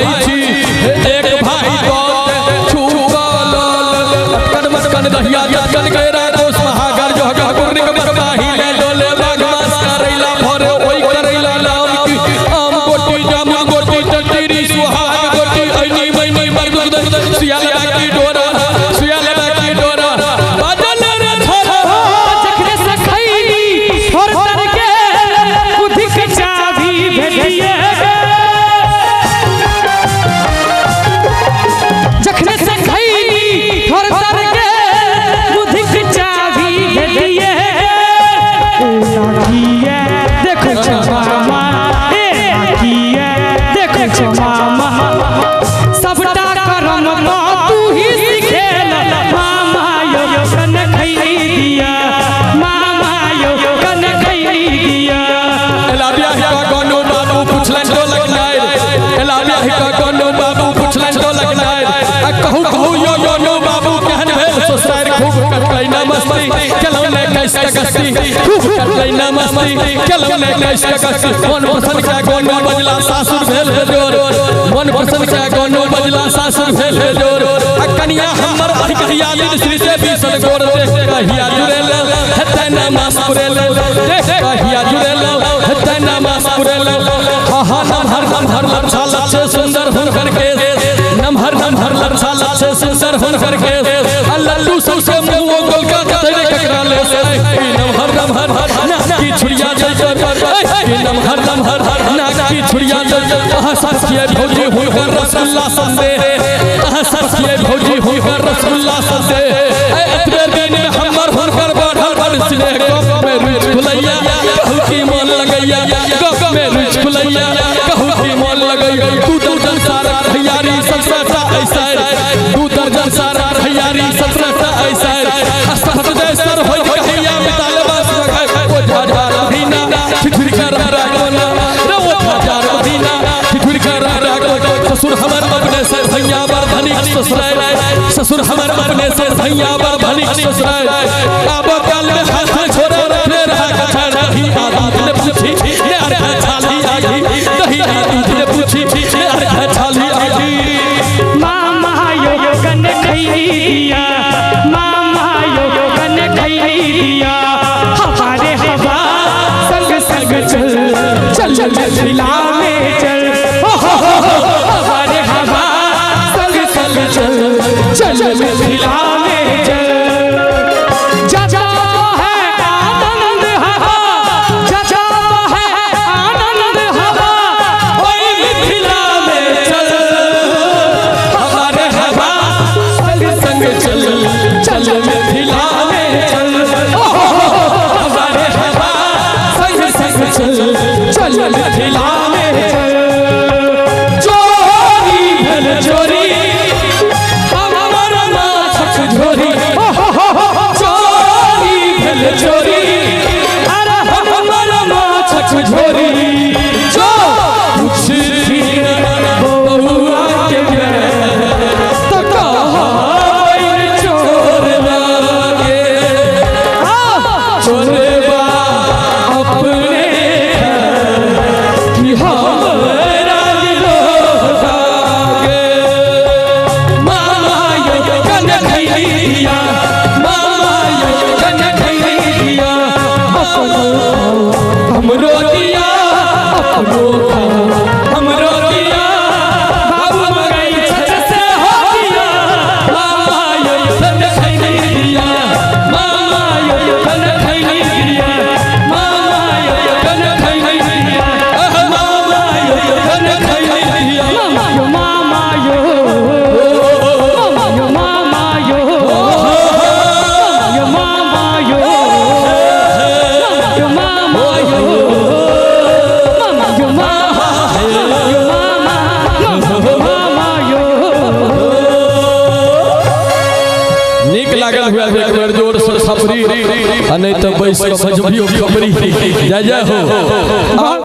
भाई छी एक भाई दौत छुकल कन मस्कन दहिया जन गेरा दोस महागर जो हगा गुरनी के बरकाही ले डोले बागमास करैला भरे ओई करैला नाम की आम गोटी जामुन गोटी चटीरी सुहाग गोटी ऐनी मैनी मरदुद सियाल बाकी डोरा सियाल बाकी डोरा बाजल रे छोरा जखने से खैनी और तर के बुद्धि के चाबी भेटिए जखने से खैनी और तर के बुद्धि के चाबी भेटिए नाकिए देखो मामा ए नाकिए देखो मामा सबटा करम तो तू ही सिखेल मामा यो कन खैनी दिया मामा यो कन खैनी दिया एलाबिया ही का कोनो बाबू पुछलन तो लगनाय एलाबिया ही का कोनो बाबू पुछलन तो लगनाय कहू कहू यो नो बाबू कहन भेल ससुरार खूब करलै नमस्ते केलौने कैसे कस्ती खूब करलै नमस्ते केलौने कैसे कस्ती मन पसंद का कोनो बजला सासुर भेल जोर मन पसंद का कोनो बजला सासुर भेल जोर कनिया हमर अधिकहिया दिन श्री से बीसल गोर देख कहिया जुरेल हते नमाज पुरेल देख कहिया जुरेल हते नमाज पुरेल हा नमहर लच्छा लच्छे सुंदर हुनकर के नमहर लच्छा लच्छे सुंदर हुनकर के लल्लू सबसे मुंह गोल का तेरे ककरा ले नमहर की छुड़िया जल नमहर की छुड़िया जल सचिए भौजी हुनकर रसगुल्ला सबसे सचिए भौजी हुनकर रसगुल्ला सबसे एतबे दिन में हमर हुनकर बढ़ल बड़ स्नेह कप में रुचि खुलैया कहू की मन लगैया कप में रुचि खुलैया कहू की मन लगैया तू दर्जन सारा भैयारी सबसे ऐसा तू दर्जन सारा भैयारी सबसे ऐसा हसत देसर होय कहिया बिताले बस ओ झाझार महीना ठिठुर कर रागोना रे ओ झाझार महीना ठिठुर कर रागोना ससुर हमर अपने से भैया बर धनी ससुराल ससुर हमर अपने से भैया बर धनी ससुराल अब कल में हाथ छोड़े रखले रहा कथा नहीं आदि ने पूछी ने अरे छाली आगी नहीं आदि ने पूछी ने अरे छाली आगी मामा यो कन खैनी दिया मामा यो कन खैनी दिया हमारे हवा संग संग चल चल दिला में चल हमारे हवा संग संग चल चल दिला में चल जाजा है आनंद हवा जाजा है आनंद हवा ओए मिथिला में चल हमारे हवा संग संग चल चल मिथिला में चल हमारे हवा संग संग चल चल मिथिला में चल चोरी भेल चोरी हमर माछ झोरी चोरी भेल चोरी अरे हमर माछ झोरी जो कुछ भी बउआ के तो कहै चोर लागे चोरवा अपने कि हमरा लागे मामा यो कन खैनी दिया मामा यो कन खैनी दिया हमरो दिया अपनो हमरो दिया बाबू मगई छत से हो दिया मामा यो कन खैनी दिया मामा यो कन खैनी दिया मामा यो कन खैनी दिया मामा यो कन खैनी दिया मामा यो मामा यो मामा यो मामा यो नीक लागल हुआ एक बेर जोर से सपरी नहीं तो बैस के बजबियो खबरी जय जय हो।